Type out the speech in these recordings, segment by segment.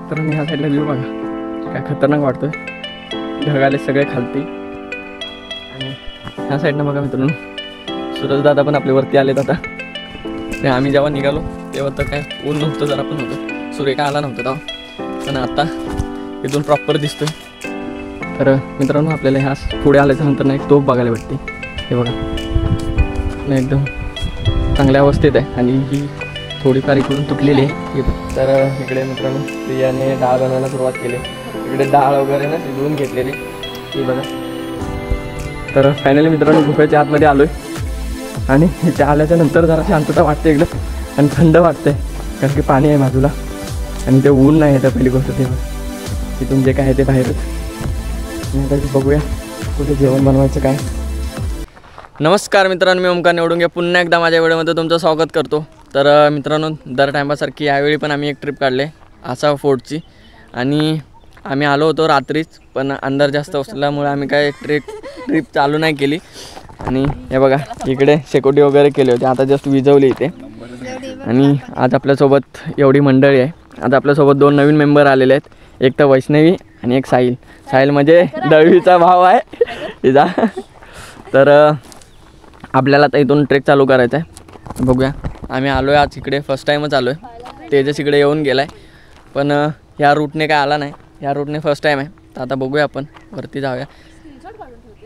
तर ह्या साईडला व्ह्यू बघा काय खतरनाक वाटतोय. ढग आले सगळे खालती आणि ह्या साईडनं बघा मित्रांनो सूरज दादा पण आपल्या वरती आलेत आता. ते आम्ही जेव्हा निघालो तेव्हा तर काय ऊन नव्हतं जरा पण होतं, सूर्य काय आला नव्हता तेव्हा, पण आता इथून प्रॉपर दिसतोय. तर मित्रांनो आपल्याला ह्या पुढे आल्याच्या नंतर ना एक तोफ बघायला भेटते. हे बघा एकदम चांगल्या अवस्थेत आहे आणि ही थोडीफार इकडून तुटलेली आहे. तर इकडे मित्रांनो प्रियाने डाळ बनवायला सुरुवात केली. इकडे डाळ वगैरे ना शिजवून घेतलेली ही बघा. तर फायनली मित्रांनो गुफेच्या आतमध्ये आलो आहे आणि इथे आल्याच्या नंतर जरा शांतता वाटते इकडं आणि थंड वाटते कारण की पाणी आहे बाजूला आणि ते ऊन नाही येतं. पहिली गोष्ट ते तिथून जे काय आहे ते बाहेरच. आता बघूया कुठे जेवण बनवायचं काय. नमस्कार मित्रांनो, मी ओमकार निवडून पुन्हा एकदा माझ्या व्हिडिओमध्ये तुमचं स्वागत करतो. तर मित्रांनो दर टायमासारखी यावेळी पण आम्ही एक ट्रिप काढले आसा फोर्टची आणि आम्ही आलो होतो रात्रीच, पण अंधार जास्त असल्यामुळे आम्ही काय ट्रिप चालू नाही केली. आणि हे बघा इकडे शेकोटी वगैरे केले होते, आता जस्ट विजवली इथे. आणि आज आपल्यासोबत एवढी मंडळी आहे. आता आपल्यासोबत 2 नवीन मेंबर आलेले आहेत, एक तर वैष्णवी आणि एक साहिल. साहिल म्हणजे दळवीचा भाव आहे तिचा. तर आपल्याला आता इथून ट्रेक चालू करायचा आहे. बघूया आम्ही आलो आहे आज इकडे, फर्स्ट टाईमच आलो आहे. तेजस इकडे येऊन गेला आहे पण ह्या रूटने काय आला नाही, ह्या रूटने फर्स्ट टाईम आहे. तर आता बघूया आपण वरती जाऊया.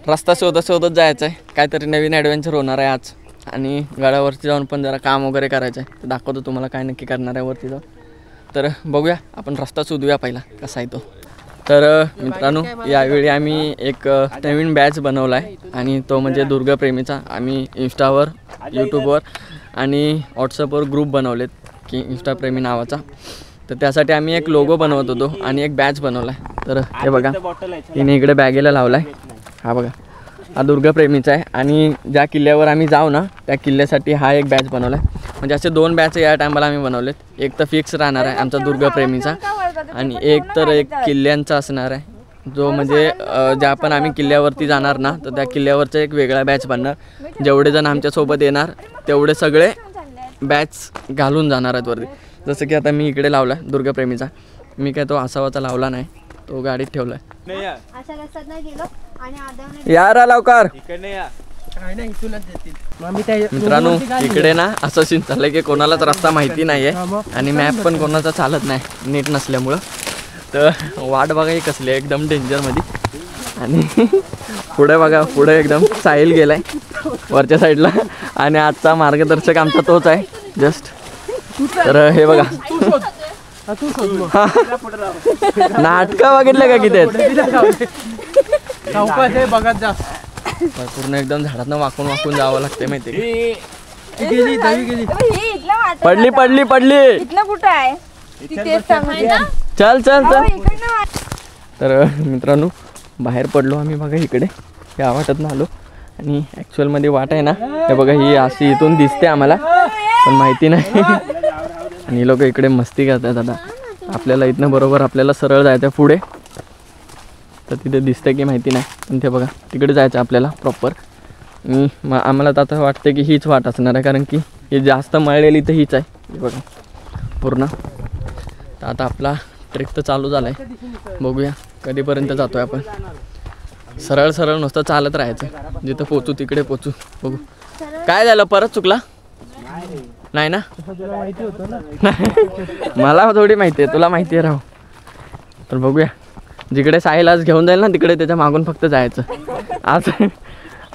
रस्ता शोधत जायचं आहे, काहीतरी नवीन ॲडव्हेंचर होणार आहे आज. आणि गडावरती जाऊन पण जरा काम वगैरे करायचं आहे, तर दाखवतो तुम्हाला काय नक्की करणार आहे वरती जाऊन. तर बघूया आपण रस्ता शोधूया पहिला कसा आहे तो. तर मित्रांनो यावेळी आम्ही एक नवीन बॅच बनवला आहे आणि तो म्हणजे दुर्गप्रेमीचा. आम्ही इंस्टावर, यूट्यूबवर आणि व्हॉट्सअपवर ग्रुप बनवलेत की इंस्टाप्रेमी नावाचा. तर त्यासाठी आम्ही एक लोगो बनवत होतो आणि एक बॅच बनवला आहे. तर हे बघा तिने इकडे बॅगेला लावला आहे, हा बघा हा दुर्गप्रेमीचा आहे. आणि ज्या किल्ल्यावर आम्ही जाऊ ना त्या किल्ल्यासाठी हा एक बॅच बनवला आहे. म्हणजे असे 2 बॅच या टायमाला आम्ही बनवलेत. एक तर फिक्स राहणार आहे आमचा दुर्गप्रेमीचा आणि एक किल्ल्यांचा असणार आहे, जो म्हणजे ज्या पण आम्ही किल्ल्यावरती जाणार ना तर त्या किल्ल्यावरचा एक वेगळा बॅच बनणार. जेवढे जण आमच्यासोबत येणार तेवढे सगळे बॅच घालून जाणार आहेत वरती. जसं की आता मी इकडे लावला आहे दुर्गप्रेमीचा, मी काय तो आसावाचा लावला नाही, तो गाडीत ठेवला आहे. यार लवकर मित्रांनो इकडे ना असं सीन चाललंय की कोणालाच रस्ता माहिती नाही आहे आणि मॅप पण कोणाचा चालत नाही नीट नसल्यामुळं. तर वाट बघा ही कसली आहे एकदम डेंजरमध्ये. आणि पुढे बघा पुढे एकदम साहिल गेलाय वरच्या साईडला आणि आजचा मार्गदर्शक आमचा तोच आहे जस्ट. तर हे बघा नाटकं बघितलं का किती आहेत पूर्ण एकदम झाडातनं वाकून जावं लागते माहिती. पडली कुठं आहे चल. तर मित्रांनो बाहेर पडलो आम्ही बघा इकडे या वाटत ना आलो आणि ॲक्च्युअलमध्ये वाट आहे ना हे बघा ही अशी इथून दिसते आम्हाला पण माहिती नाही. आणि लोक इकडे मस्ती करतात. आता आपल्याला इथनं बरोबर आपल्याला सरळ जायचं पुढे, तर तिथे दिसतं की माहिती नाही पण ते बघा तिकडे जायचं आपल्याला प्रॉपर. आम्हाला तर आता वाटतं की हीच वाट असणार आहे कारण की ही जास्त मळलेली तर हीच आहे बघा पूर्ण. तर आता आपला ट्रेक तर चालू झाला आहे, बघूया कधीपर्यंत जातो आहे आपण. सरळ नुसतं चालत राहायचं, जिथं पोचू तिकडे पोचू. बघू काय झालं परत चुकला नाही ना मला थोडी माहिती आहे, तुला माहिती आहे राहू. तर बघूया जिकडे साहिल आज घेऊन जाईल ना तिकडे त्याच्या मागून फक्त जायचं.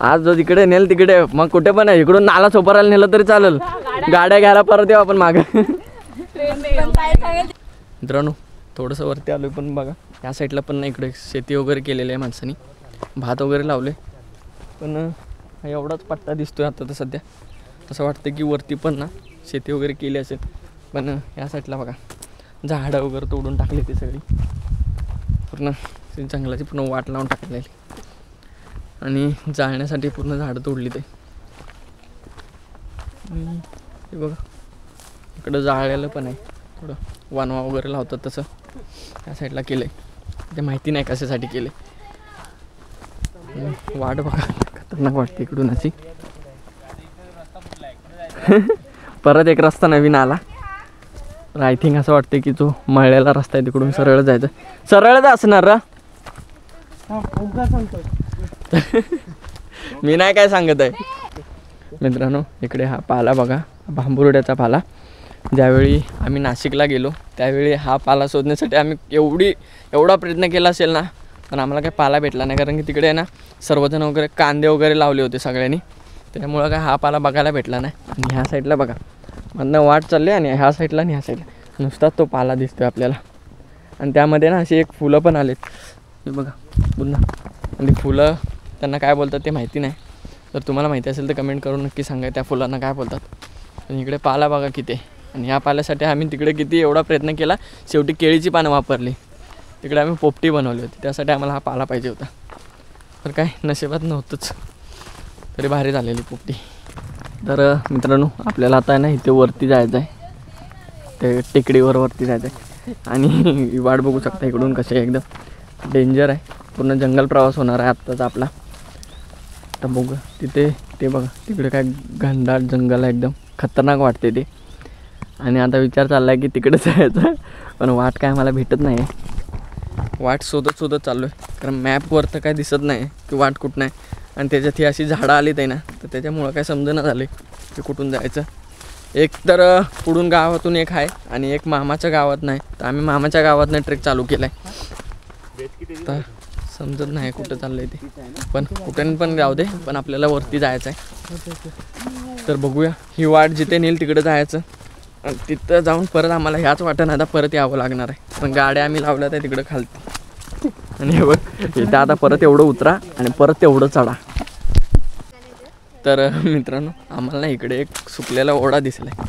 आज जो तिकडे नेल तिकडे मग कुठे पण आहे, इकडून नाला चोपरायला नेलं तरी चालेल, गाड्या घ्यायला परत येऊ आपण मागं. मित्रांनो थोडंसं वरती आलो पण बघा या साईडला पण ना इकडे शेती वगैरे केलेली आहे माणसांनी, भात वगैरे लावले. पण एवढाच पट्टा दिसतोय आता तर सध्या. असं वाटतं की वरती पण ना शेती वगैरे केली असेल, पण या साईडला बघा झाडं वगैरे तोडून टाकली ती सगळी पूर्ण. जंगलाची पूर्ण वाट लावून टाकलेली आणि जाळण्यासाठी पूर्ण झाडं तोडली ते. हे बघा इकडं जाळलेलं पण आहे, थोडं वानवा वगैरे लावतात तसं या साईडला केलं आहे. ते माहिती नाही कशासाठी केले. वाट बघा खतरनाक वाटते इकडून अशी. परत एक रस्ता नवीन आला तर आय थिंक असं वाटतं की जो मळलेला रस्ता आहे तिकडून सरळ जायचं. सरळच असणार रा. मी नाही काय सांगत आहे मित्रांनो. इकडे हा पाला बघा, भांबुर्ड्याचा पाला. ज्यावेळी आम्ही नाशिकला गेलो त्यावेळी हा पाला शोधण्यासाठी आम्ही एवढा प्रयत्न केला असेल ना, पण आम्हाला काही पाला भेटला नाही. कारण की तिकडे ना सर्वजण वगैरे कांदे वगैरे लावले होते सगळ्यांनी, त्यामुळं काय हा पाला बघायला भेटला नाही. आणि ह्या साईडला बघा मधनं वाट चालली आणि ह्या साईडला आणि ह्या साईडला नुसताच तो पाला दिसतोय आपल्याला. आणि त्यामध्ये ना अशी एक फुलं पण आलेत, हे बघा पुन्हा. आणि फुलं त्यांना काय बोलतात ते माहिती नाही. तर तुम्हाला माहिती असेल तर कमेंट करून नक्की सांगा त्या फुलांना काय बोलतात. आणि इकडे पाला बघा किती. आणि ह्या पाल्यासाठी आम्ही तिकडे किती एवढा प्रयत्न केला, शेवटी केळीची पानं वापरली. तिकडे आम्ही पोपटी बनवली होती, त्यासाठी आम्हाला हा पाला पाहिजे होता. तर काय नशिबात नव्हतंच, तरी भारी झालेली पोपटी. तर मित्रांनो आपल्याला आता ना इथे वरती जायचं आहे, ते टेकडीवर वरती जायचं आहे. आणि वाट बघू शकता इकडून कसे एकदम डेंजर आहे, पूर्ण जंगल प्रवास होणार आहे आत्ताच आपला. तर बघू तिथे ते बघा तिकडे काय घनदाट जंगल आहे, एकदम खतरनाक वाटते ते. आणि आता विचार चालला आहे की तिकडे जायचं, पण वाट काय मला भेटत नाही आहे. वाट शोधत चाललो आहे, कारण मॅपवर तर काय दिसत नाही की वाट कुठं आहे. आणि त्याच्यात ही अशी झाडं आलीत आहे ना, तर त्याच्यामुळं काय समजेना झाले की कुठून जायचं. एक तर पुढून गावातून एक आहे आणि एक मामाच्या गावात नाही. तर आम्ही मामाच्या गावातनं ट्रेक चालू केला आहे. तर समजत नाही कुठं चाललं आहे ते, पण कुठून पण जाऊ दे, पण आपल्याला वरती जायचं आहे. तर बघूया ही वाट जिथे नेईल तिकडे जायचं. आणि तिथं जाऊन परत आम्हाला ह्याच वाटेनं आता परत यावं लागणार आहे. पण गाड्या आम्ही लावल्या त्या तिकडं खालती. आणि हे बघ इथं आता परत एवढं उतरा आणि परत तेवढं चढा. तर मित्रांनो आम्हाला ना इकडे एक सुकलेला ओढा दिसला आहे.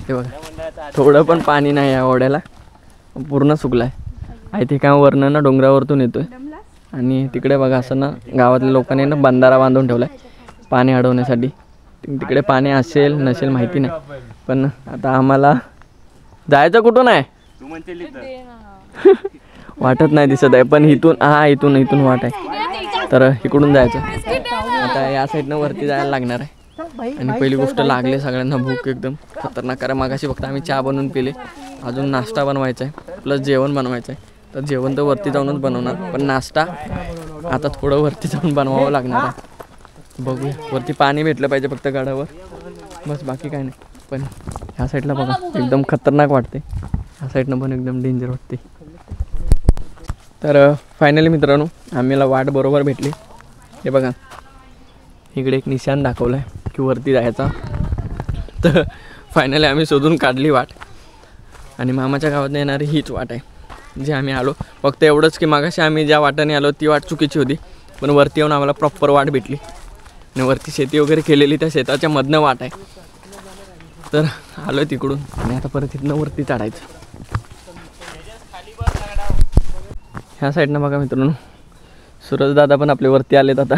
हे बघा थोडं पण पाणी नाही या ओढ्याला, पूर्ण सुकला आहे. आहे ते काय वरनं ना डोंगरावरतून येतो आहे. आणि तिकडे बघा असं ना गावातल्या लोकांनी ना बंधारा बांधून ठेवला आहे पाणी अडवण्यासाठी. तिकडे पाणी असेल नसेल माहिती नाही, पण आता आम्हाला जायचं कुठून आहे वाटत नाही दिसत आहे. पण इथून इथून वाट आहे, तर इकडून जायचं. आता या साईडनं वरती जायला लागणार आहे. आणि पहिली गोष्ट लागली सगळ्यांना भूक एकदम खतरनाक. कारण मागाशी फक्त आम्ही चहा बनवून पिले, अजून नाश्ता बनवायचा आहे प्लस जेवण बनवायचं आहे. तर जेवण तर वरती जाऊनच बनवणार, पण नाश्ता आता थोडं वरती जाऊन बनवावं लागणार आहे. बघूया वरती पाणी भेटलं पाहिजे फक्त गडावर, बस बाकी काय नाही. पण ह्या साईडला बघा एकदम खतरनाक वाटते, ह्या साईडनं पण एकदम डेंजर वाटते. तर फायनली मित्रांनो आम्हाला वाट बरोबर भेटली. हे बघा इकडे एक निशाण दाखवलं आहे की वरती जायचा. तर फायनली आम्ही शोधून काढली वाट. आणि मामाच्या गावात येणारी हीच वाट आहे जी आम्ही आलो. फक्त एवढंच की मागाशी आम्ही ज्या वाटाने आलो ती वाट चुकीची होती, पण वरती येऊन आम्हाला प्रॉपर वाट भेटली. आणि वरती शेती वगैरे केलेली, त्या शेताच्या मधनं वाट आहे. तर आलो आहे तिकडून आणि आता परत इथनं वरती चढायचं. ह्या साईडनं बघा मित्रांनो सूरजदादा पण आपले वरती आलेत आता.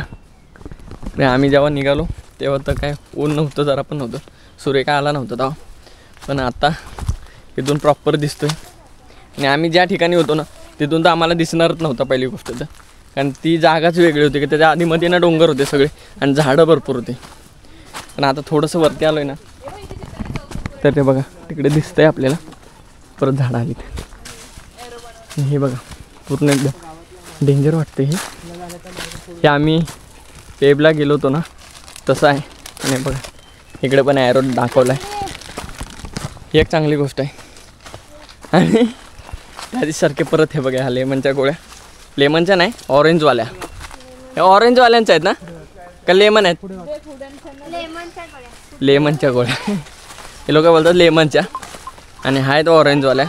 आणि आम्ही जेव्हा निघालो तेव्हा तर काय ऊन नव्हतं, जरा पण नव्हतं, सूर्य काय आला नव्हता तेव्हा. पण आता इथून प्रॉपर दिसतोय. आणि आम्ही ज्या ठिकाणी होतो ना तिथून तर आम्हाला दिसणारच नव्हता पहिली गोष्ट तर, कारण ती जागाच वेगळी होती की त्याच्या आधीमध्ये ना डोंगर होते सगळे आणि झाडं भरपूर होते. पण आता थोडंसं वरती आलो आहे ना तर ते बघा तिकडे दिसतंय आपल्याला परत झाडं आली. हे बघा पूर्ण एकदम डेंजर वाटते. हे आम्ही पेबला गेलो होतो ना तसं आहे. आणि बघा इकडे पण ॲरो दाखवला आहे, ही एक चांगली गोष्ट आहे. आणि त्याच्यासारखे परत हे बघा ह्या लेमनच्या गोळ्या, लेमनच्या नाही ऑरेंजवाल्या, ह्या ऑरेंजवाल्यांच्या आहेत ना का लेमन आहेत? लेमनच्या गोळ्या हे लोक बोलतात लेमनच्या, आणि आहेत ऑरेंजवाल्या.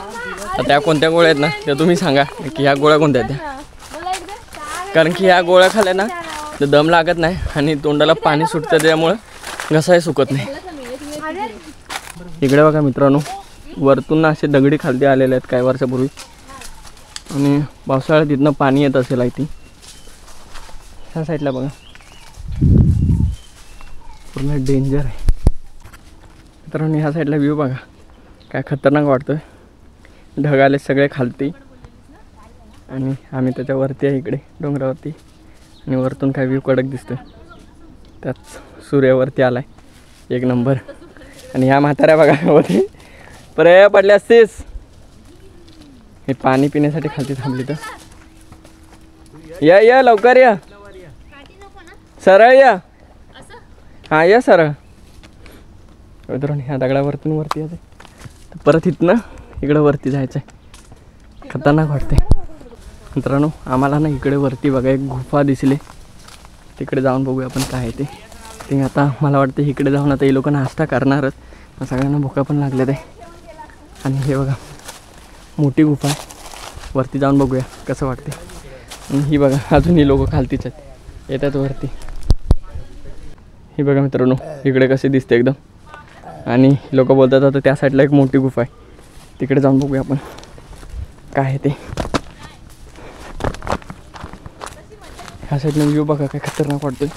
तर त्या कोणत्या गोळ्या आहेत ना त्या तुम्ही सांगा की ह्या गोळ्या कोणत्या आहेत त्या. कारण की ह्या गोळ्या खाल्ल्या ना तर दम लागत नाही आणि तोंडाला पाणी सुटतं, त्यामुळं घसाही सुकत नाही. इकडे बघा मित्रांनो वरतून ना असे दगडी खालती आलेले आहेत काही वर्षापूर्वी. आणि पावसाळ्यात तिथनं पाणी येत असेल आहे ती. ह्या साईडला बघा पूर्ण डेंजर आहे मित्रांनो. ह्या साईडला व्ह्यू बघा काय खतरनाक वाटतोय. ढग आले सगळे खालती आणि आम्ही त्याच्यावरती आहे इकडे डोंगरावरती. आणि वरतून काय व्ह्यू कडक दिसतोय, त्यात सूर्यावरती आलाय एक नंबर. आणि ह्या म्हाताऱ्या बघा होती प्रे पडले असतेस. हे पाणी पिण्यासाठी खालती थांबली तर या लवकर या. सरळ या. हा या सरळ. मित्रांनो ह्या दगडावरतून वरती येते परत इथनं इकडं वरती जायचं आहे. खतरनाक वाटते मित्रांनो. आम्हाला ना इकडे वरती बघा एक गुफा दिसली. तिकडे जाऊन बघूया आपण काय आहे ते. आता मला वाटतं इकडे जाऊन आता हे लोक नाश्ता करणारच. सगळ्यांना भुका पण लागल्या ते. आणि हे बघा मोठी गुफा आहे. वरती जाऊन बघूया कसं वाटते. आणि ही बघा अजून ही लोक खालतीच आहेत येतात वरती. ही बघा मित्रांनो इकडे कसे दिसते एकदम. आणि लोक बोलतात आता त्या साईडला एक मोठी गुफा आहे. तिकडे जाऊन बघूया आपण काय आहे ते. ह्या साईडने व्ह्यू बघा काय खतरनाक वाटतोय.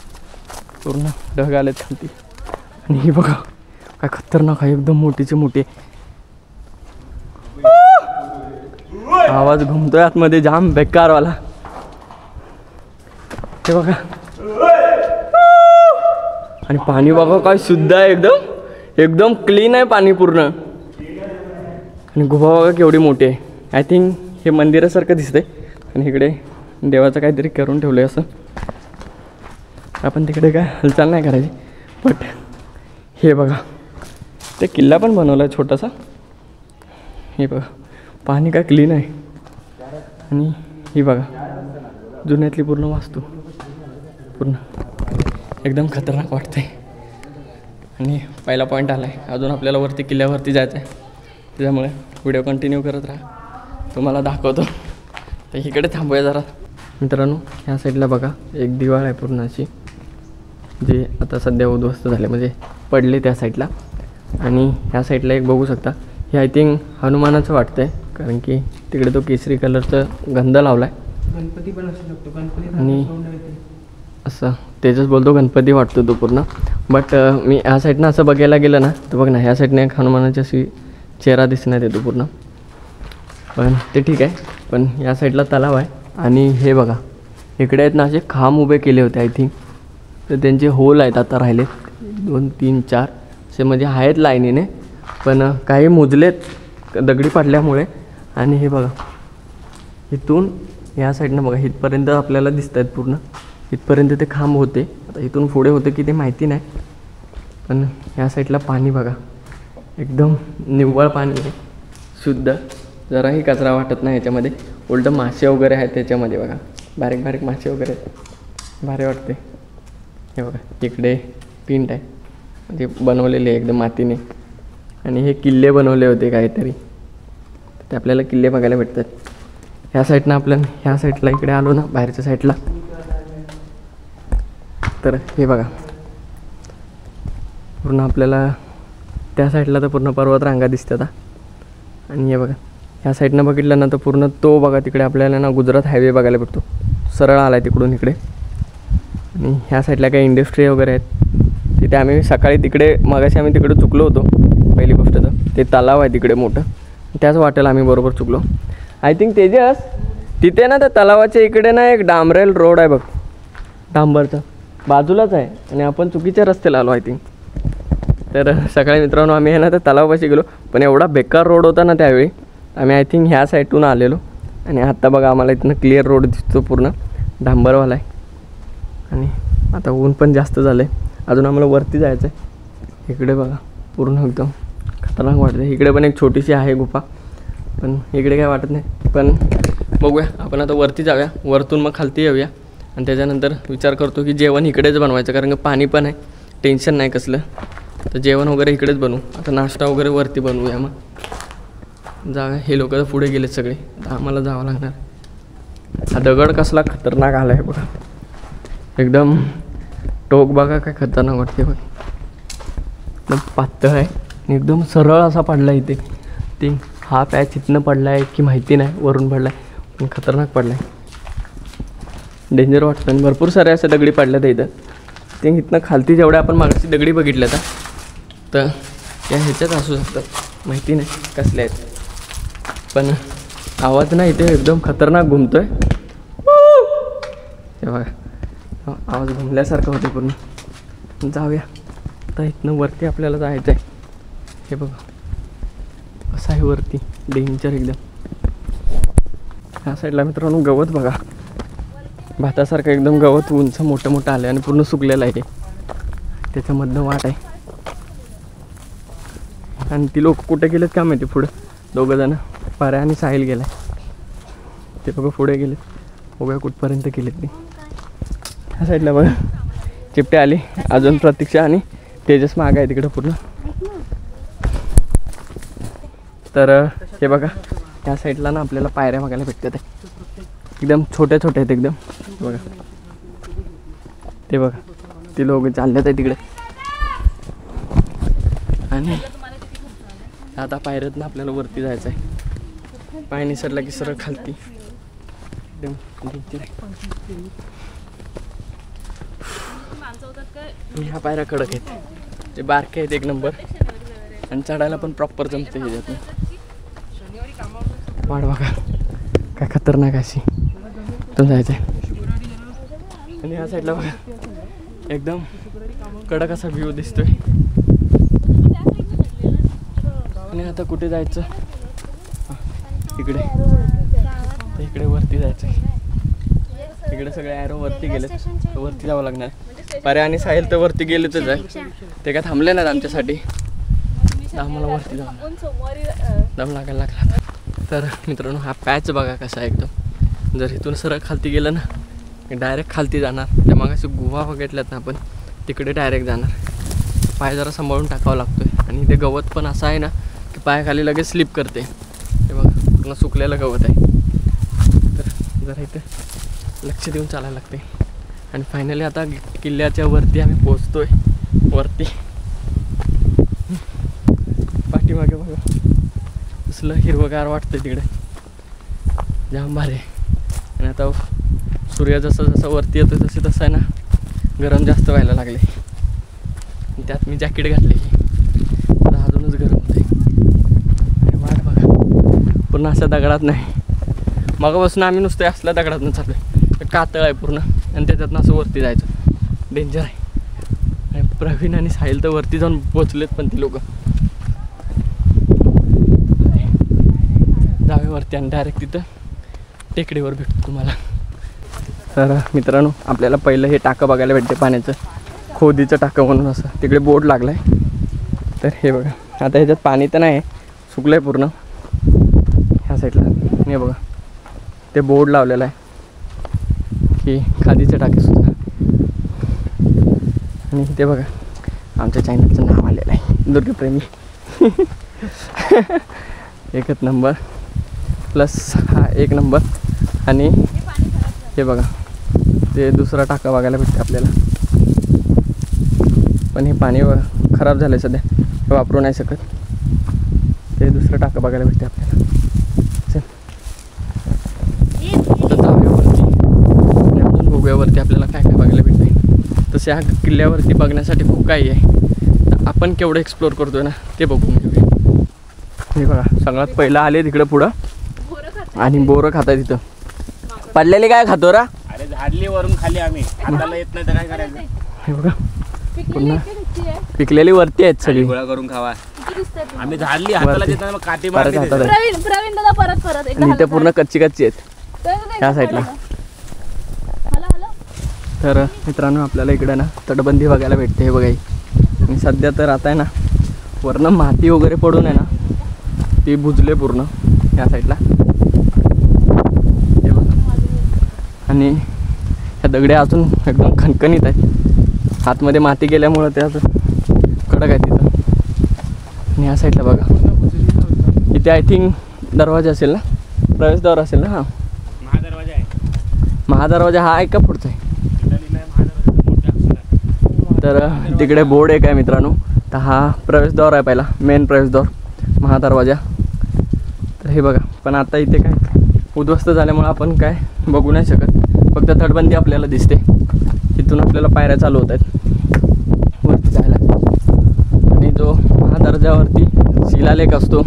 पूर्ण ढग आलेत खालती. आणि ही बघा काय खतरनाक आहे एकदम मोठीचे मोठे. आवाज घुमतोय आतमध्ये जाम बेकारवाला. ते बघा आणि पाणी बघा काय शुद्ध आहे एकदम क्लीन आहे पाणी पूर्ण. आणि गुफा बघा केवढी मोठी आहे. आय थिंक हे मंदिरासारखं दिसतंय. आणि इकडे देवाचं काहीतरी करून ठेवलं आहे असं. आपण तिकडे काय हालचाल नाही करायची. बट हे बघा ते किल्ला पण बनवला आहे छोटासा. हे बघा पाणी काय क्लीन आहे. आणि ही बघा जुन्यातली पूर्ण वास्तू पूर्ण एकदम खतरनाक वाटते. आणि पहिला पॉईंट आला आहे. अजून आपल्याला वरती किल्ल्यावरती जायचं आहे. त्याच्यामुळे व्हिडिओ कंटिन्यू करत राहा. तुम्हाला दाखवतो. तर इकडे थांबूया जरा मित्रांनो. ह्या साईडला बघा एक दिवाळ आहे पूर्ण अशी जे आता सध्या उद्ध्वस्त झाले म्हणजे पडले त्या साईडला. आणि ह्या साईडला एक बघू शकता हे आय थिंक हनुमानाचं वाटतं आहे. कारण की तिकडे तो केसरी कलरचं गंध लावला आहे. गणपती पण असू शकतो. गणपती आणि असं तेजस बोलतो गणपती वाटतो तो पूर्ण. बट मी ह्या साईडनं असं बघायला गेलं ना तर बघ ना ह्या साईडने एक हनुमानाची अशी चेहरा दिसण्यात येतो पूर्ण. पण ते ठीक आहे. पण या साईडला तलाव आहे. आणि हे बघा इकडे आहेत ना असे खांब उभे केले होते आय थिंक. तर त्यांचे होल आहेत आता राहिले 2 3 4 असे म्हणजे आहेत लाईनीने. पण काही मोजलेत दगडी पाडल्यामुळे. आणि हे बघा इथून ह्या साईडनं बघा इथपर्यंत आपल्याला दिसत आहेत पूर्ण. इथपर्यंत ते खांब होते. आता इथून पुढे होते की ते माहिती नाही. पण ह्या साईडला पाणी बघा एकदम निव्वळ पाणी आहे शुद्ध. जराही कचरा वाटत नाही याच्यामध्ये. उलटं मासे वगैरे आहेत त्याच्यामध्ये बघा. बारीक बारीक मासे वगैरे आहेत. भारी वाटते. हे बघा इकडे पिंट आहे म्हणजे बनवलेले आहे एकदम मातीने. आणि हे किल्ले बनवले होते काहीतरी. ते आपल्याला किल्ले बघायला भेटतात. ह्या साईडनं आपल्याला ह्या साईडला इकडे आलो ना बाहेरच्या साईडला तर हे बघा पूर्ण आपल्याला त्या साईडला तर पूर्ण पर्वतरांगा दिसतात. आणि हे बघा ह्या साईडनं बघितलं ना तर पूर्ण तो बघा तिकडे आपल्याला ना गुजरात हायवे बघायला भेटतो. सरळ आला आहे तिकडून इकडे. आणि ह्या साईडला काही इंडस्ट्री वगैरे आहेत. तिथे आम्ही सकाळी तिकडे मगाशी आम्ही तिकडे चुकलो होतो. पहिली गोष्ट तर ते तलाव आहे तिकडे मोठं. त्याच वाटेला आम्ही बरोबर चुकलो आय थिंक. तेजस तिथे ना त्या तलावाच्या इकडे ना एक डांबरेल रोड आहे बघ डांबरचा बाजूलाच आहे. आणि आपण चुकीच्या रस्त्याला आलो आय थिंक. तर सकाळी मित्रांनो आम्ही आहे ना त्या तलावापाशी गेलो. पण एवढा बेकार रोड होता ना त्यावेळी. आम्ही आय थिंक ह्या साईडून आलेलो. आणि आत्ता बघा आम्हाला इथनं क्लिअर रोड दिसतो पूर्ण डांबरवाला आहे. आणि आता ऊन पण जास्त झालं आहे. अजून आम्हाला वरती जायचं आहे. इकडे बघा पूर्ण एकदम खतरनाक वाटतं. इकडे पण एक छोटीशी आहे गुफा. पण इकडे काय वाटत नाही. पण बघूया आपण आता वरती जाऊया. वरतून मग खालती येऊया. आणि त्याच्यानंतर विचार करतो की जेवण इकडेच बनवायचं. कारण की पाणी पण आहे टेन्शन नाही कसलं. तर जेवण वगैरे इकडेच बनवू. आता नाश्ता वगैरे वरती बनवूया मग जाऊया. हे लोक तर पुढे गेलेत सगळे. आता आम्हाला जावं लागणार. हा दगड कसला खतरनाक आला आहे बघा. एकदम टोक बघा काय खतरनाक वाटते बघ. एकदम पातळ आहे आणि एकदम सरळ असा पडला इथे. ते हा पॅच इथनं पडला आहे की माहिती नाही. वरून पडला आहे पण खतरनाक पडला आहे. डेंजर वाटतं. आणि भरपूर साऱ्या अशा दगडी पडल्या तर इथं. ते इथनं खालती जेवढ्या आपण मागची दगडी बघितल्या तर त्या ह्याच्यात असू शकतात माहिती नाही कसल्या आहेत. पण आवाज ना इथे एकदम खतरनाक घुमतोय. हे बघा आवाज घुमल्यासारखं होते पूर्ण. जाऊया आता इथनं वरती आपल्याला जायचं आहे. हे बघा कसं आहे वरती डेंजर एकदम. ह्या साईडला मित्रांनो गवत बघा, भातासारखं एकदम गवत उंच मोठं मोठं आलं आणि पूर्ण सुकलेलं आहे. त्याच्यामधनं वाट आहे आणि ती लोक कुठे गेलेत का माहिती. पुढं दोघं जण पाऱ्या आणि साहिल गेलाय. ते बघा पुढे गेलेत, बघा कुठपर्यंत गेलेत ते. ह्या साईडला बघा चिपटे आली, अजून प्रतीक्षा आणि तेजस माग आहे तिकडं पूर्ण. तर हे बघा ह्या साईडला ना आपल्याला पायऱ्या बघायला भेटतात आहे. एकदम छोट्या छोट्या आहेत एकदम. बघा ते बघा ती लोक चालल्यात आहे तिकडे. आणि आता पायऱ्यातनं आपल्याला वरती जायचं आहे. पाय निसरला की सरळ खालती एकदम. ह्या पायऱ्या कडक आहेत, ते बारके आहेत एक नंबर आणि चढायला पण प्रॉपर जमते ह्याच्यातून. वाट बघा काय खतरनाक अशी इथून जायचं आहे. आणि ह्या साईडला बघा एकदम कडक असा व्ह्यू दिसतोय. आणि आता कुठे जायचं, इकडे इकडे वरती जायचं. इकडे सगळे ॲरो वरती गेलेत, वरती जावं लागणार. पारे आणि साहिल तर वरती गेलेच आहे, ते काय थांबले नाहीत आमच्यासाठी. आम्हाला वरती जावं, दम लागायला लागला. तर मित्रांनो हा पॅच बघा कसा आहे एकदम. जर इथून सरळ खालती गेलं ना डायरेक्ट खालती जाणार. त्या मागाशी गुहा बघितल्यात ना आपण, तिकडे डायरेक्ट जाणार. पाय जरा सांभाळून टाकावा लागतोय. आणि ते गवत पण असं आहे ना की पायाखाली लगेच स्लिप करते. हे बघा पूर्ण सुकलेलं गवत आहे. तर जरा इथं लक्ष देऊन चालायला लागते. आणि फायनली आता किल्ल्याच्या वरती आम्ही पोचतोय. वरती पाठीमागे बघा कसलं हिरवगार वाटतं तिकडे, जाम भारी. आणि आता सूर्य जसं जसं वरती येतो तसे तसं आहे ना गरम जास्त व्हायला लागले. त्यात मी जॅकेट घातले तर अजूनच गरम होते. आणि वाट बघा पूर्ण अशा दगडात नाही, मागापासून आम्ही नुसतं असल्या दगडातून चाललो आहे. कातळ आहे पूर्ण आणि त्याच्यातनं असं वरती जायचं डेंजर आहे. आणि प्रवीण आणि साहिल तर वरती जाऊन पोचलेत, पण ती लोक जावे वरती आणि डायरेक्ट तिथं टेकडीवर भेटतो तुम्हाला. तर मित्रांनो आपल्याला पहिलं हे टाकं बघायला भेटते पाण्याचं, खोदीचं टाकं म्हणून असं तिकडे बोर्ड लागला आहे. तर हे बघा आता ह्याच्यात पाणी तर नाही, सुकलं आहे पूर्ण ह्या साईडला. हे बघा ते बोर्ड लावलेलं आहे की खादीचे टाके सुद्धा. आणि ते बघा आमच्या चॅनलचं नाव आलेलं आहे दुर्गप्रेमी. एकच नंबर प्लस हा एक नंबर. आणि हे बघा ते दुसरा टाका बघायला भेटते आपल्याला, पण हे पाणी खराब झालं आहे सध्या, हे वापरू नाही शकत. ते दुसरं टाका बघायला भेटते आपल्याला. चल तर जाऊयावरती आणि अजून बघूयावरती आपल्याला काय काय बघायला भेटते. तसे ह्या किल्ल्यावरती बघण्यासाठी खूप काही आहे. तर आपण केवढं एक्सप्लोअर करतोय ना ते बघून घेऊया. हे बघा सगळ्यात पहिलं आले तिकडं पुढं आणि बोरं खाताय तिथं. पडलेले काय खातो रा? अरे झाडली वरून खाली आम्ही, हाताला येत नाही तर काय करायचं. हे बघा पुन्हा पिकलेली वरती आहेत सगळी, गोळा करून खावा. आम्ही झाडली हाताला येत नाही, मग काठी मारली. प्रवीण दादा परत आणि इथे पूर्ण कच्ची कच्ची आहेत ह्या साईडला. तर मित्रांनो आपल्याला इकडं ना तटबंदी बघायला भेटते. हे बघा आणि सध्या तर आता आहे ना वरनं माती वगैरे पडून आहे ना ती बुजले पूर्ण ह्या साईडला. हे बघा आणि ह्या दगड्या अजून एकदम खणखणीत आहेत. आतमध्ये माती गेल्यामुळं ते अजून कडक आहे तिथं. आणि ह्या साईडला बघा इथे आय थिंक दरवाजा असेल ना, प्रवेशद्वार असेल ना. हा महादरवाजा आहे. महादरवाजा हा आहे का पुढचा आहे? तर तिकडे बोर्ड एक आहे मित्रांनो. तर हा प्रवेशद्वार आहे पहिला, मेन प्रवेशद्वार महादरवाजा. तर हे बघा पण आता इथे काय उद्ध्वस्त झाल्यामुळे आपण काय बघू नाही शकत, फक्त तटबंदी आपल्याला दिसते. इथून आपल्याला पायऱ्या चालू होत आहेत वरती जायला. आणि जो महादरवाजावरती शिलालेख असतो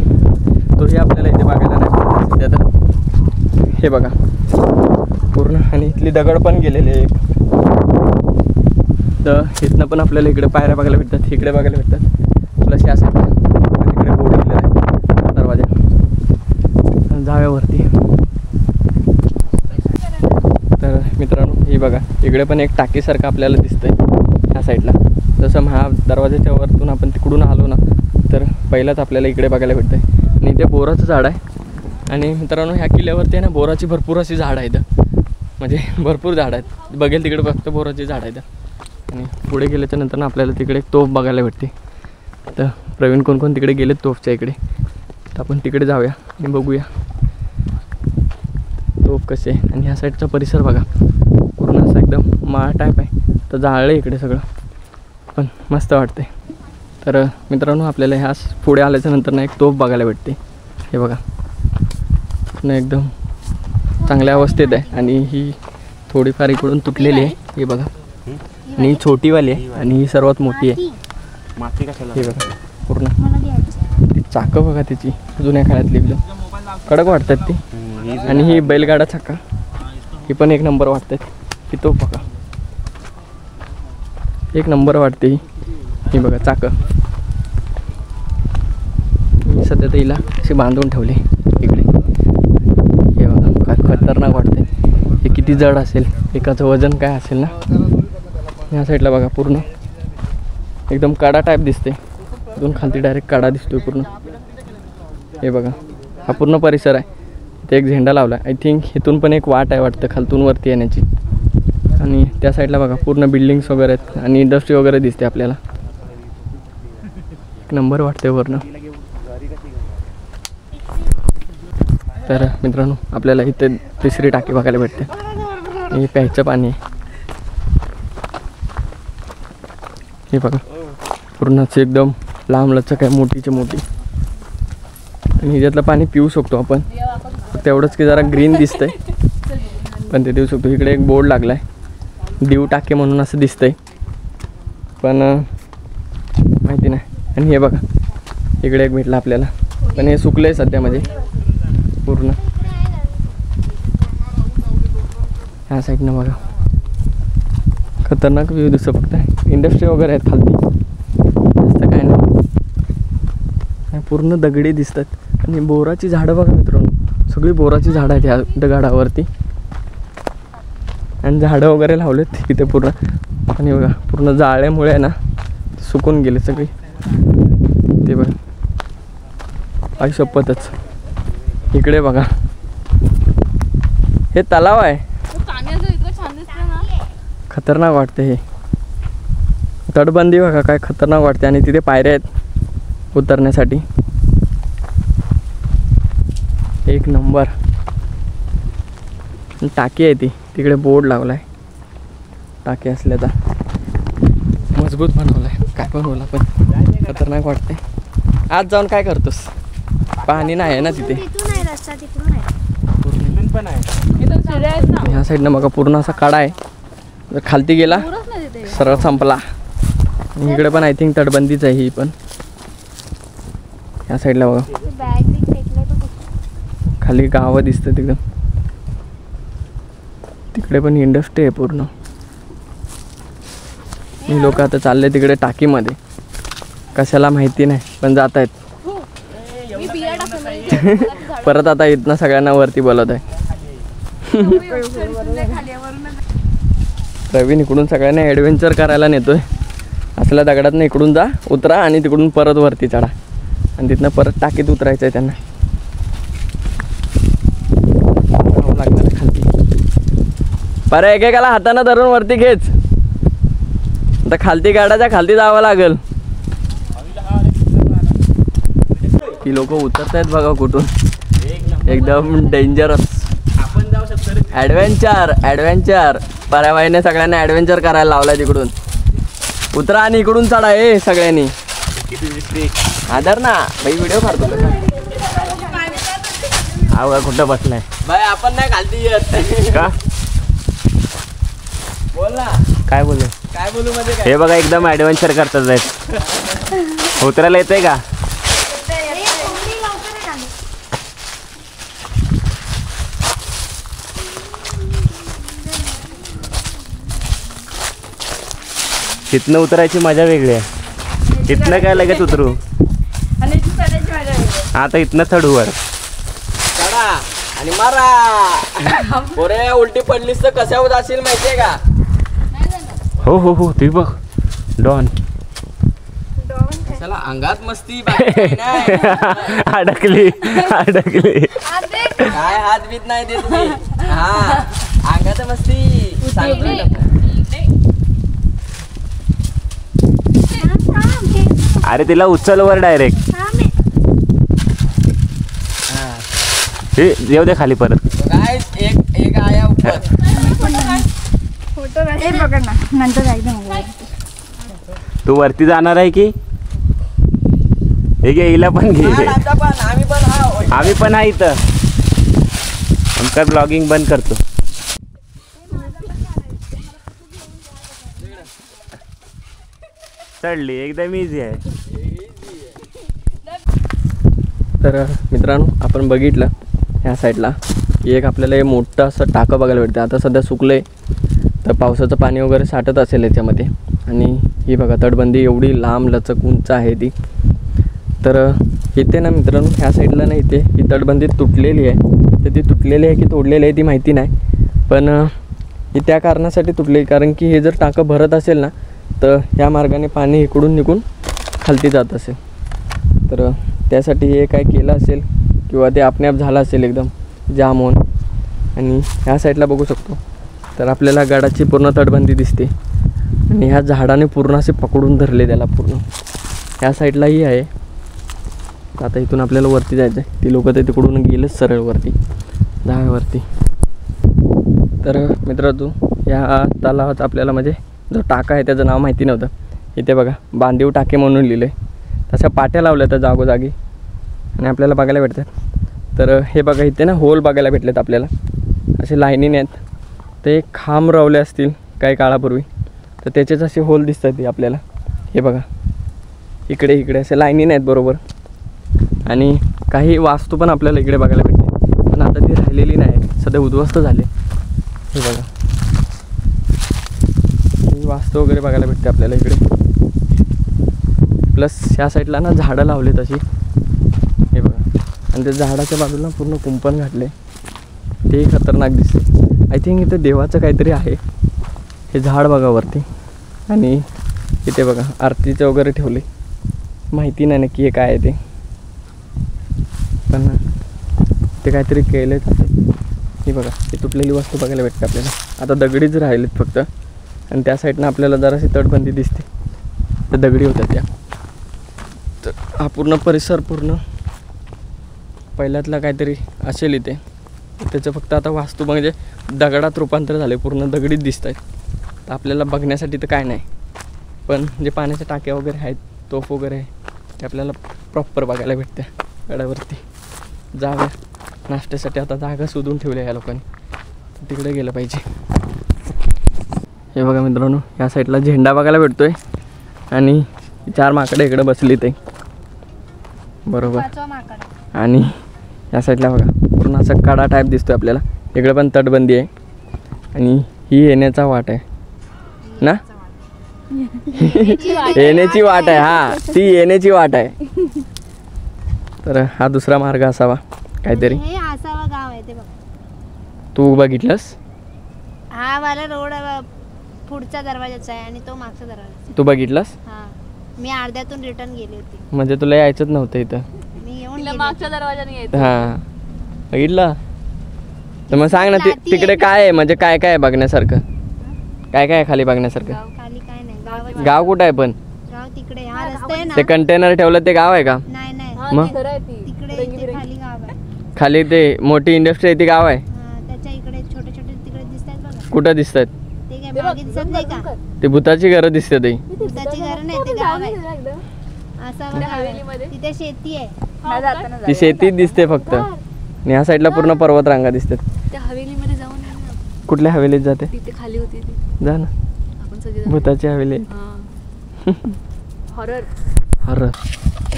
तोही आपल्याला इथे बघायला नाही सध्या. तर हे बघा पूर्ण आणि इथली दगड पण गेलेले एक. तर इथनं पण आपल्याला इकडे पायऱ्या बघायला भेटतात, इकडे बघायला भेटतात. प्लस या साईडला तिकडे बोर्ड लिहिलेला आहे दरवाजा. जाऊया वरती. तर मित्रांनो ही बघा इकडे पण एक टाकीसारखं आपल्याला दिसतंय ह्या साईडला. जसं हा दरवाजाच्या वरतून आपण तिकडून आलो ना तर पहिलाच आपल्याला इकडे बघायला भेटतंय. आणि इथे बोराचं झाड आहे. आणि मित्रांनो ह्या किल्ल्यावरती आहे ना बोराची भरपूर अशी झाडं आहेत, म्हणजे भरपूर झाडं आहेत. बघेल तिकडे फक्त बोराची झाडं आहेत. आणि पुढे गेल्याच्या नंतर ना आपल्याला तिकडे एक तोफ बघायला भेटते. तर प्रवीण कोण तिकडे गेलेत तोफच्या इकडे, तर आपण तिकडे जाऊया आणि बघूया तोफ कसे. आणि ह्या साईडचा परिसर बघा पूर्ण असं एकदम माळ टाईप आहे. तर जाळलं इकडे सगळं, पण मस्त वाटते. तर मित्रांनो आपल्याला ह्या पुढे आल्याच्या नंतर ना एक तोफ बघायला भेटते. हे बघा पूर्ण एकदम चांगल्या अवस्थेत आहे. आणि ही थोडीफार इकडून तुटलेली आहे हे बघा. आणि ही छोटीवाली आहे आणि ही सर्वात मोठी आहे. माती कशाला हे बघा पूर्ण ती चाकं बघा त्याची जुन्या काळातली एकदम कडक वाटतात ती. आणि ही बैलगाडा चाका ही पण एक नंबर वाटतात. की तो बघा एक नंबर वाटते ही बघा चाकं. मी सध्या तर हिला अशी बांधून ठेवली इकडे. हे बघा काय खतरनाक वाटते. हे किती जड असेल, एकाचं वजन काय असेल ना. ह्या साईडला बघा पूर्ण एकदम काडा टाईप दिसते. इथून खालती डायरेक्ट काडा दिसतोय पूर्ण. हे बघा हा पूर्ण परिसर आहे. इथे एक झेंडा लावला आहे. आय थिंक इथून पण एक वाट आहे वाटतं खालतून वरती येण्याची. आणि त्या साईडला बघा पूर्ण बिल्डिंग्स वगैरे आहेत आणि इंडस्ट्री वगैरे दिसते आपल्याला. एक नंबर वाटते वरनं. तर मित्रांनो आपल्याला इथे तिसरी टाकी बघायला भेटते. हे प्यायचं पाणी आहे. हे बघा पूर्णच एकदम लांब लचक आहे, मोठीची मोठी. आणि ह्याच्यातलं पाणी पिऊ शकतो आपण. तेवढंच की जरा ग्रीन दिसतंय पण ते देऊ शकतो. इकडे एक बोर्ड लागला आहे दीव टाके म्हणून असं दिसतंय, पण माहिती नाही. आणि हे बघा इकडे एक भेटलं आपल्याला, पण हे सुकलं आहे सध्या म्हणजे पूर्ण. ह्या साईडनं बघा खतरनाक व्ह्यू दिसतो. फक्त इंडस्ट्री वगैरे आहेत खालती, जास्त काय नाही. पूर्ण दगडी दिसतात. आणि बोराची झाडं बघा मित्रांनो, सगळी बोराची झाडं आहेत ह्या दगडावरती. आणि झाडं वगैरे लावलेत तिथे पूर्ण. आणि बघा पूर्ण जाळ्यामुळे आहे ना सुकून गेले सगळी. ते बघा आयुष्यपतच. इकडे बघा हे तलाव आहे. खतरनाक वाटते हे. तटबंदी बघा काय खतरनाक वाटते. आणि तिथे पायऱ्या आहेत उतरण्यासाठी. एक नंबर. टाकी आहे ती तिकडे बोर्ड लावला आहे. टाकी असल्याचा मजबूत बनवला आहे. काय बनवला पण खतरनाक वाटते. आज जाऊन काय करतोस? पाणी नाही आहे ना तिथे. ह्या साईडनं बघा पूर्ण असा काडा आहे. जर खालती गेला सरळ संपला. इकडे पण आय थिंक तटबंदीच आहे ही पण. ह्या साईडला बघा खाली गावं दिसतं तिकडं. तिकडे पण इंडस्ट्री आहे पूर्ण. ही लोक आता चालले तिकडे टाकीमध्ये. कशाला माहिती नाही पण जात आहेत. परत आता इथनं सगळ्यांना वरती बोलत आहे. प्रवीण इकडून सगळ्यांना ॲडव्हेंचर करायला नेतोय. असल्या दगडातनं इकडून जा उतरा आणि तिकडून परत वरती चढा आणि तिथनं परत टाकीत उतरायचं आहे त्यांना. लागणार खालती. बरं एकेकाला हातानं धरून वरती घेच. आता खालती गाडाच्या खालती जावं लागेल. ही लोक उतरत आहेत बघा कुठून. एकदम डेंजरस. आपण जाऊ शकतो. ॲडव्हेंचर पर्यावाईने सगळ्यांना ॲडव्हेंचर करायला लावलाय. तिकडून उतरा आणि इकडून चढा हे सगळ्यांनी. आदर ना भाई व्हिडिओ काढतो का कुठं बसलाय बाय. आपण नाही खालती येत का? बोल ना काय बोलू मध्ये काय. हे बघा एकदम ॲडव्हेंचर करतात आहेत. उतरायला येतंय का? तिथनं उतरायची मजा वेगळी आहे. तिथनं काय लगेच उतरू. आता इथनं चढू वर. चढा आणि मारा पोरे उलटी पडलीस तर कशा होत असेल माहितीये का? हो हो हो ते बघ डॉन चला अंगात मस्ती बाकी काही नाही. अडकली काय हात बीत नाही देत तुम्ही. हा अंगात मस्ती सांगतोय ना. अरे तिला उचल वर डायरेक्ट हे येऊ दे खाली परत. काय एक आया ऊपर. फोटो पकड ना नंतर एकदम तू वरती जाणार आहे की हे घे हिला पण घे. आता पण आम्ही पण हा आम्ही पण आहे इथं आमचं ब्लॉगिंग बंद करतो. चढली एकदम इझी आहे. तर मित्रांनो आपण बघितलं ह्या साईडला की एक आपल्याला हे मोठं असं टाकं बघायला भेटतं. आता सध्या सुकलं आहे तर पावसाचं पाणी वगैरे साठत असेल याच्यामध्ये. आणि ही बघा तटबंदी एवढी लांब लचक उंच आहे ती. तर इथे ना मित्रांनो ह्या साईडला ना इथे ही तटबंदी तुटलेली आहे. तर ती तुटलेली आहे की तोडलेली आहे ती माहिती नाही, पण ही त्या कारणासाठी तुटली कारण की हे जर टाकं भरत असेल ना तर ह्या मार्गाने पाणी इकडून निघून खालती जात असेल. तर त्यासाठी हे काय केलं असेल किंवा ते आपणआप झालं असेल एकदम जाम होऊन. आणि ह्या साईडला बघू शकतो तर आपल्याला गडाची पूर्ण तटबंदी दिसते आणि ह्या झाडाने पूर्ण असे पकडून धरले त्याला पूर्ण. ह्या साईडलाही आहे. आता इथून आपल्याला वरती जायचं आहे. ती लोकं तर तिकडून गेलेच सरळ वरती जाव्यावरती. तर मित्र तू ह्या तलावात आपल्याला म्हणजे जो टाका आहे त्याचं नाव माहिती नव्हतं. इथे बघा बांधीव टाके म्हणून लिहिलं आहे. तशा पाट्या लावल्या तर जागोजागी आणि आपल्याला बघायला भेटतात. तर हे बघा इथे ना होल बघायला भेटलेत आपल्याला असे लाईनीने आहेत. ते खांब रवले असतील काही काळापूर्वी तर त्याचेच असे होल दिसतात ते आपल्याला. हे बघा इकडे इकडे असे लाईनीने आहेत बरोबर. आणि काही वास्तू पण आपल्याला इकडे बघायला भेटते पण आता ती राहिलेली नाही, सध्या उद्ध्वस्त झाले. हे बघा ही वास्तू वगैरे बघायला भेटते आपल्याला इकडे. प्लस ह्या साईडला ना झाडं लावले तशी. हे बघा आणि त्या झाडाच्या बाजूला पूर्ण कुंपण घातले. ते खतरनाक दिसते. आय थिंक इथं देवाचं काहीतरी आहे. हे झाड बघा वरती आणि इथे बघा आरतीचं वगैरे ठेवले. माहिती नाही नक्की हे काय आहे ते, पण ते काहीतरी केलं आहे. हे बघा ही तुटलेली वस्तू बघायला भेटते आपल्याला. आता दगडीच राहिलेत फक्त आणि त्या साईडनं आपल्याला जराशी तटबंदी दिसते तर दगडी होत्या त्या. तर हा पूर्ण परिसर पूर्ण पहिल्यातला काहीतरी असेल इथे. त्याचं फक्त आता वास्तू म्हणजे दगडात रूपांतर झाले, पूर्ण दगडीत दिसत आहेत. तर आपल्याला बघण्यासाठी तर काय नाही, पण जे पाण्याच्या टाक्या वगैरे आहेत तोफ वगैरे आहे ते आपल्याला प्रॉपर बघायला भेटते गडावरती. जागा नाश्त्यासाठी आता जागा शोधून ठेवल्या या लोकांनी, तिकडे गेलं पाहिजे. हे बघा मित्रांनो या साईडला झेंडा बघायला भेटतोय आणि 4 माकडे इकडे बसली ते बरोबर. आणि या साईडला बघा पूर्ण असा कडा टाईप दिसतोय आपल्याला. इकडे पण तटबंदी आहे आणि ही येण्याचा वाट आहे ना. येण्याची वाट आहे. हा ती येण्याची वाट आहे. तर हा दुसरा मार्ग असावा काहीतरी. हे आसावा गाव आहे ते बघ. तू बघितलंस? हा वाला रोड पुढच्या दरवाजाचा आहे आणि तो मागचा दरवाजा. तू बघितलंस? हा मी अर्ध्यातून रिटर्न गेली होती. म्हणजे तुला यायचंच नव्हतं इथं. मी येऊन मागच्या दरवाजाने यायचं. हा बघितलं. तर मग सांग ना तिकडे काय आहे, म्हणजे काय काय आहे बघण्यासारखं? काय काय आहे खाली बघण्यासारखं? खाली काय नाही. गाव कुठं आहे पण? गाव तिकडे हा रस्ता आहे ना. ते कंटेनर ठेवलं ते गाव आहे का? नाही नाही मग तिकडे इथे खाली गाव आहे. खाली ते मोठी इंडस्ट्री आहे ती गाव आहे. त्याच्या इकडे छोटे छोटे तिकडे दिसतात बघा. कुठं दिसतात? ते काय मागे दिसत नाही का? ते भूताची घरं दिसते ते. भूताची घर नाही ते गाव आहे. असं बघा तिथे शेती आहे. ती शेतीत दिसते फक्त. आणि ह्या साईडला पूर्ण पर्वत रांगा दिसतात. त्या हवेलीमध्ये जाऊन कुठल्या हवेलीत जाते? तिथे खाली होती ती. जा ना. आपण सगळे भूताची हवेली. हॉरर. अरे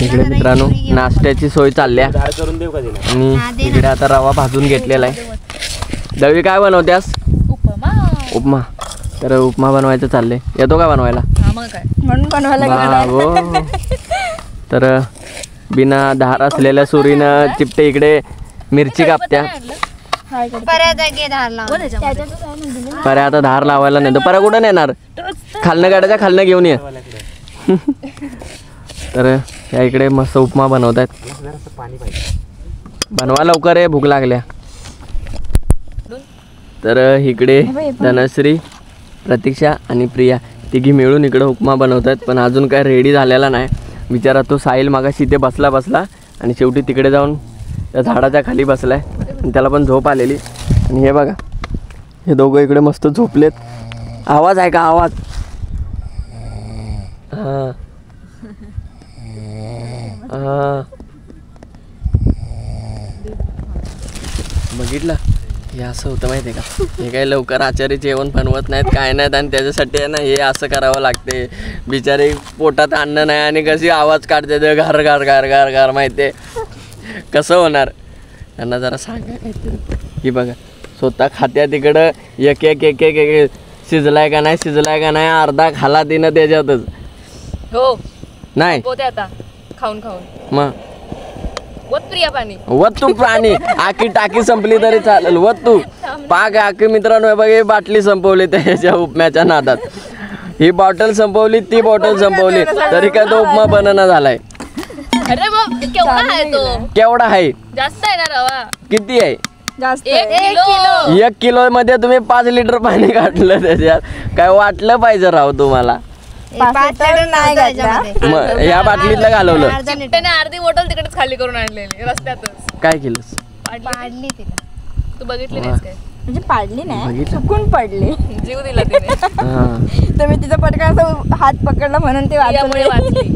इकडे मित्रांनो नाश्त्याची सोय चालल्या झाड करून देऊ का तिला? आणि इकडे आता रवा भाजून घेतलेला आहे. दवी काय बनवत्यास? उपमा. तर उपमा बनवायचं चाललंय. येतो का बनवायला? म्हणून बनवायला. तर बिना धार असलेल्या सुरीनं चिपटे इकडे मिरची कापत्या. परत घे धार लावून. परे आता धार लावायला नाही तर परा कुठं नेणार, खालनं गाड्याच्या खालनं घेऊन ये. तर या इकडे मस्त उपमा बनवतात. बनवा लवकर आहे, भूक लागल्या. तर इकडे धनश्री, प्रतीक्षा आणि प्रिया तिघी मिळून इकडे उपमा बनवतात, पण अजून काय रेडी झालेला नाही. बिचारा तो साहिल मागाशी इथे बसला आणि शेवटी तिकडे जाऊन त्या झाडाच्या खाली बसलाय आणि त्याला पण झोप आलेली. आणि हे बघा, हे दोघं इकडे मस्त झोपलेत. आवाज आहे का आवाज? हां हां, बघितलं, हे असं होतं माहिती आहे का. हे काही लवकर आचारी जेवण बनवत नाहीत, काय नाहीत, आणि त्याच्यासाठी आहे ना हे असं करावं लागते. बिचारे पोटात अन्न नाही आणि कशी आवाज काढते ते घार घार घार घार घार, माहिती आहे कसं होणार. त्यांना जरा सांगा काहीतरी. ही बघा स्वतः खात्या तिकडं एक एक एक एक एक शिजलाय का नाही, शिजलाय का नाही, अर्धा खाला तिनं त्याच्यातच. हो नाही पोते आता खाऊन खाऊन मग वत प्रिया पाणी वत तू पाणी, आखी टाकी संपली तरी चालेल, वत तू पाक. आखी मित्रांनो बघ, ही बाटली संपवली त्याच्या उपम्याच्या नादात. ही बॉटल संपवली, ती बॉटल संपवली, तरी काय तो उपमा बनना झालाय. अरे मग केवढा आहे तो? केवढा आहे? जास्त आहे ना रवा. किती आहे? 1 किलो. 1 किलो मध्ये तुम्ही 5 लिटर पाणी काढलं त्याच्यात, काय वाटलं पाहिजे राव तुम्हाला. 5 लिटर नाही घातला. मग या बाटलीतलं घालवलं. त्याने अर्धी बॉटल तिकडेच खाली करून आणलेली रस्त्यातच. काय केलंस? पाडली तिला. तू बघितली नाहीस काय? म्हणजे पाडली नाही, बघितलं. चुकून पडली. जीव दिला तिने. हां, तर मी तिचा पटकन असं हात पकडला म्हणून ते यामुळे वाचली.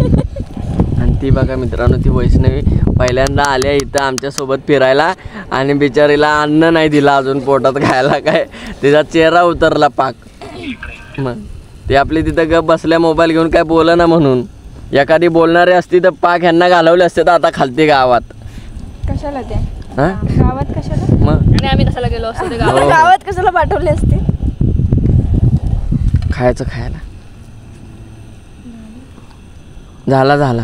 आणि ती बघा मित्रांनो, ती वैष्णवी पहिल्यांदा आल्या इथं आमच्यासोबत फिरायला आणि बिचारीला अन्न नाही दिला अजून पोटात खायला. काय तिचा चेहरा उतरला पाक. मग ती आपली तिथं गप बसल्या मोबाईल घेऊन, काय बोल ना म्हणून. एखादी बोलणारी असती तर पाक ह्यांना घालवले असते तर आता खालती गावात. कशाला ते हां गावात कशाला, मग आणि आम्ही कशाला गेलो असतो ते हो. गावात? गावात कशाला पाठवले असते. खायचं खायला. झाला झाला.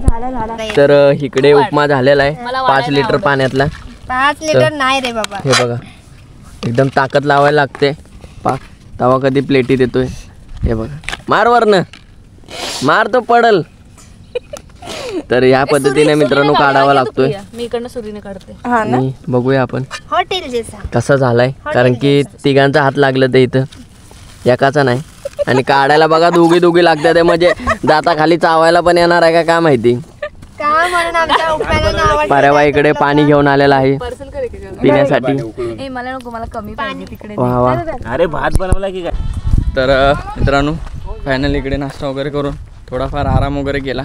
झाला तर इकडे उपमा झालेला आहे मला 5 वाढायला लिटर आवडत. पाण्यातला. 5 लिटर नाही रे बाबा. हे बघा, एकदम ताकद लावायला लागते पाक. तवा कधी प्लेटी देतोय. हे बघा, मार वरनं मार, तो पडल. तर या पद्धतीने मित्रांनो काढावा लागतोय. मी इकडनं सुरीने काढते. हा ना. आणि बघूया आपण हॉटेल जैसा. कसा झालाय, कारण की तिघांचा हात लागलं ते इथं, एकाचा नाही. आणि काढायला बघा दोघी लागतात, म्हणजे दाताखाली चावायला पण येणार आहे का काय माहिती. का म्हणून आमच्या उपम्याला नाव पाऱ्याबा इकडे पाणी घेऊन आलेला आहे पार्सल करे का? पिण्यासाठी. ए मला नको, मला कमी पाहिजे तिकडे. वा वा. अरे भात बनवला की काय? तर मित्रांनो फायनली इकडे नाश्ता वगैरे करून थोडाफार आराम वगैरे केला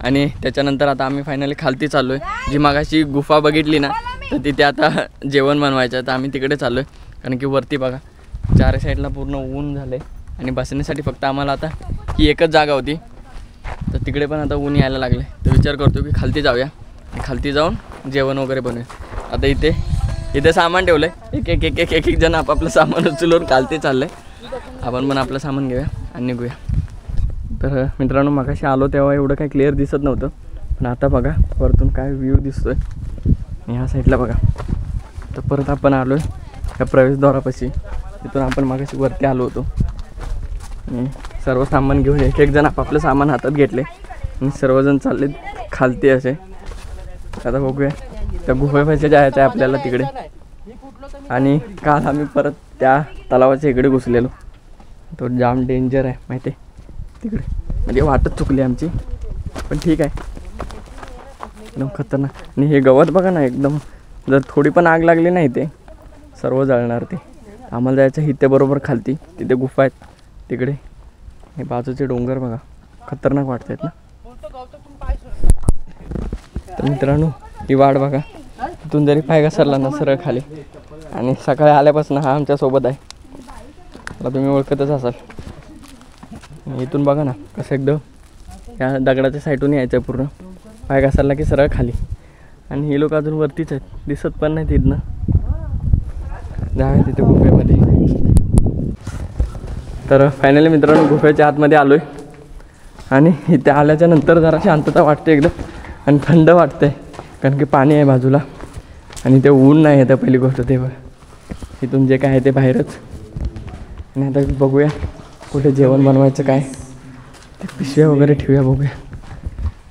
आणि त्याच्यानंतर आता आम्ही फायनली खालती चाललो आहे. जी मागाशी गुफा बघितली ना, तर तिथे आता जेवण बनवायचं. तर आम्ही तिकडे चाललो आहे, कारण की वरती बघा 4 साईडला पूर्ण ऊन झालं आहे आणि बसण्यासाठी फक्त आम्हाला आता ही एकच जागा होती. तर तिकडे पण आता ऊन यायला लागलं आहे. तर विचार करतो की खालती जाऊया, खालती जाऊन जेवण वगैरे बनवूया. आता इथे सामान ठेवलं आहे, एक जण आपापलं सामान उचलून खालती चाललं आहे. आपण पण आपलं सामान घेऊया आणि निघूया. तर मित्रांनो मगाशी आलो तेव्हा एवढं काही क्लिअर दिसत नव्हतं, पण आता बघा वरतून काय व्ह्यू दिसतोय. ह्या साईडला बघा. तर परत आपण आलो आहे ह्या प्रवेशद्वारापाशी. तिथून आपण मगाशी वरती आलो होतो आणि सर्व सामान घेऊन एक जण आपापलं सामान हातात घेतले आणि सर्वजण चालले खालती असे. आता बघूया त्या गुफेपाशी जायचं आहे आपल्याला तिकडे. आणि काल आम्ही परत त्या तलावाच्या इकडे घुसलेलो. तो जाम डेंजर आहे माहिती आहे तिकडे, म्हणजे वाटच चुकली आमची, पण ठीक आहे. एकदम खतरनाक. आणि हे गवत बघा ना, एकदम जर थोडी पण आग लागली नाही ते सर्व जळणार. ते आम्हाला जायचं इथे बरोबर खालती, तिथे गुफा आहेत तिकडे. हे बाजूचे डोंगर बघा, खतरनाक वाटत आहेत ना. तर मित्रांनो ही वाट बघा, इथून जरी पाय घसरला ना सरळ खाली. आणि सकाळी आल्यापासून हा आमच्यासोबत आहे, मला तुम्ही ओळखतच असाल. इथून बघा ना कसं एकदम या दगडाच्या साईडून यायचं पूर्ण. पाय घसरला की सरळ खाली. आणि हे लोक अजून वरतीच आहेत, दिसत पण नाही तिथनं. जाऊया तिथे गुफेमध्ये. तर फायनली मित्रांनो गुफेच्या आतमध्ये आलो आहे आणि इथे आल्याच्या नंतर जरा शांतता वाटते एकदम आणि थंड वाटते, कारण की पाणी आहे बाजूला आणि ते ऊन नाही येतं. पहिली गोष्ट ते इथून जे काय आहे ते बाहेरच. आणि आता बघूया कुठे जेवण बनवायचं काय ते पिशव्या वगैरे ठेवूया बघूया.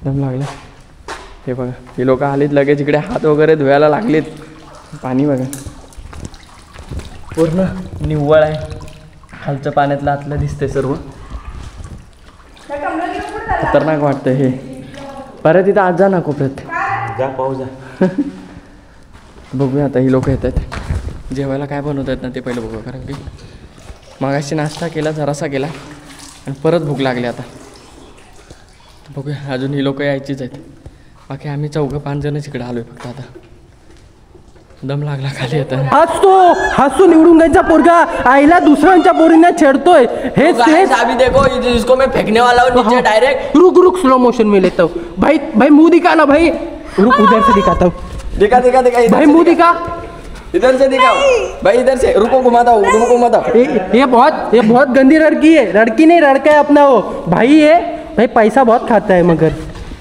दम लागला. हे बघा ही लोक आलीत लगेच इकडे हात वगैरे धुवायला लागलेत. पाणी बघा पूर्ण निव्वळ आहे. खालचं पाण्यातलं आतलं दिसतंय सर्व. खतरनाक वाटतं हे. परत इथं आज जा ना कोपऱ्यात जा पाऊस जा. बघूया आता ही लोक येत आहेत जेवायला. काय बनवत आहेत ना ते पहिलं बघूया. कारण की मगाशी नाश्ता केला जरासा केला आणि परत भूक लागली आता. बघूया अजून ही लोक यायचीच आहेत. बाकी आम्ही 4-5 जणच इकडे आलोय फक्त. आता दम लागला खाली येताना. हसतो निवडून जायचा पोरगा आईला दुसऱ्यांच्या पोरींना छेडतोय. हेच अभी देखो इसको मैं फेंकने वाला हूँ नीचे डायरेक्ट. रुक स्लो मोशन में लेता हूँ. भाई मुंह दिखा ना भाई. रुक उधर से दिखाता हूँ. दिखा भाई मुंह दिखा. इधर से दिखाओ भाई. इधर से रुको घुमाता हूँ. ये बहुत गंदी लड़की है. लड़की नहीं लड़का है अपना. वो भाई है भाई. पैसा बहुत खाता है मगर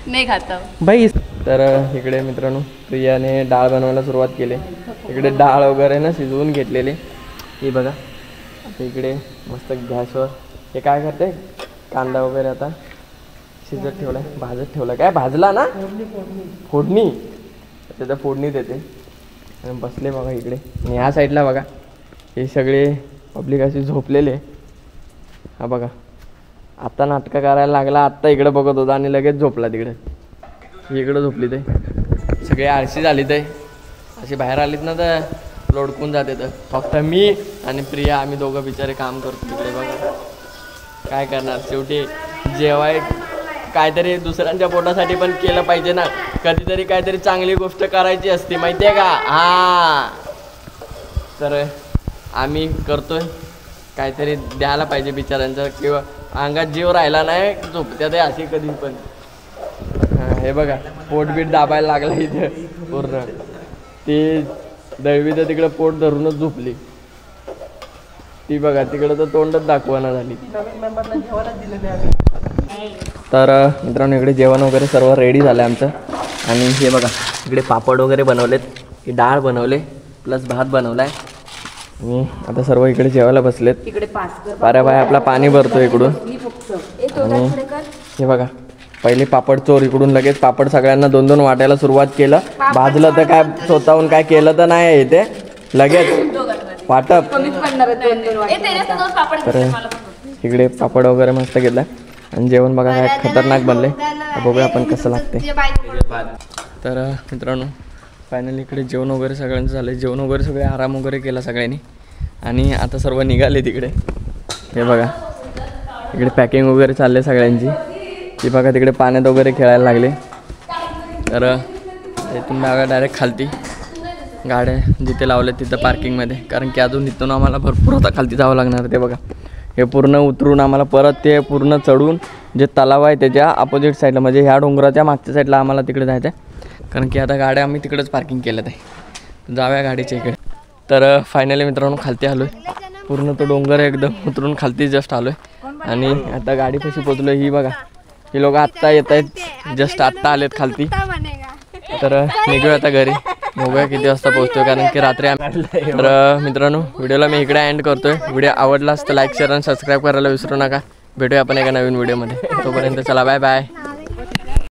नाही खाता भाई. तर इकडे मित्रांनो प्रियाने डाळ बनवायला सुरुवात केली. इकडे डाळ वगैरे ना शिजवून घेतलेले. हे बघा आता इकडे मस्त गॅसवर हे काय करते कांदा वगैरे आता शिजत ठेवला आहे. भाजत ठेवला. काय भाजला ना फोडणी. त्याचा फोडणी देते आणि बसले बघा इकडे. आणि ह्या साईडला बघा हे सगळे पब्लिक अशी झोपलेले. हा बघा आत्ता नाटकं करायला लागला. आत्ता इकडे बघत होता आणि लगेच झोपला तिकडे. इकडं झोपली ते सगळे आळशी झाली ते. अशी बाहेर आलीत ना तर लोडकून जाते. तर फक्त मी आणि प्रिया आम्ही दोघं बिचारे काम करतो तिकडे. बघा काय करणार शेवटी जेवाय काहीतरी दुसऱ्यांच्या पोटासाठी पण केलं पाहिजे ना. कधीतरी काहीतरी चांगली गोष्ट करायची असते माहिती आहे का. हां तर आम्ही करतोय काहीतरी द्यायला पाहिजे बिचाऱ्यांचं. किंवा अंगात जीव राहिला नाही झोपत्या ते अशी कधी पण. हे बघा पोटबीट दाबायला लागला इथे पूर्ण. ती दळवी तर तिकडं पोट धरूनच झोपली. ती बघा तिकडं तर तोंडच दाखवाना झाली. तर मित्रांनो इकडे जेवण वगैरे सर्व रेडी झालं आहे आमचं. आणि हे बघा इकडे पापड वगैरे बनवलेत. ही डाळ बनवले प्लस भात बनवला आहे. आणि आता सर्व इकडे जेवायला बसलेत. पाऱ्या बाय आपला पाणी भरतो इकडून. आणि हे बघा पहिले पापड चोर इकडून लगेच पापड सगळ्यांना 2-2 वाटायला सुरुवात केलं. भाजलं तर काय स्वतःहून काय केलं तर नाही इथे लगेच वाटप. तर इकडे पापड वगैरे मस्त घेतला आणि जेवण बघा काय खतरनाक बनले. बघूया आपण कसं लागते. तर मित्रांनो फायनली इकडे जेवण वगैरे सगळ्यांचं झालं. जेवण वगैरे सगळे आराम वगैरे केला सगळ्यांनी. आणि आता सर्व निघाले तिकडे. हे बघा इकडे पॅकिंग वगैरे चालले सगळ्यांची. ती बघा तिकडे पाण्यात वगैरे खेळायला लागले. तर इथून बघा डायरेक्ट खालती गाड्या जिथे लावल्या तिथं पार्किंगमध्ये. कारण की अजून इथून आम्हाला भरपूर आता खालती जावं लागणार. ते बघा हे पूर्ण उतरून आम्हाला परत ते पूर्ण चढून जे तलाव आहे त्याच्या अपोजिट साईडला म्हणजे ह्या डोंगराच्या मागच्या साईडला आम्हाला तिकडे जायचं आहे. कारण की आता गाड्या आम्ही तिकडेच पार्किंग केल्यात आहे. जाव्या गाडीच्या इकडे. तर फायनली मित्रांनो खालती आलो आहे. पूर्ण तो डोंगर एकदम उतरून खालती जस्ट आलो आहे. आणि आता गाडीपाशी पोचलो. ही बघा ही लोक आत्ता येत आहेत. जस्ट आत्ता आलेत खालती. तर निघूया आता घरी. बघूया किती वाजता पोहोचतोय. कारण की रात्री आम्ही. तर मित्रांनो व्हिडिओला मी इकडे एंड करतोय. व्हिडिओ आवडला तर लाईक शेअर आणि सबस्क्राईब करायला विसरू नका. भेटूया आपण एका नवीन व्हिडिओमध्ये. तोपर्यंत चला बाय बाय.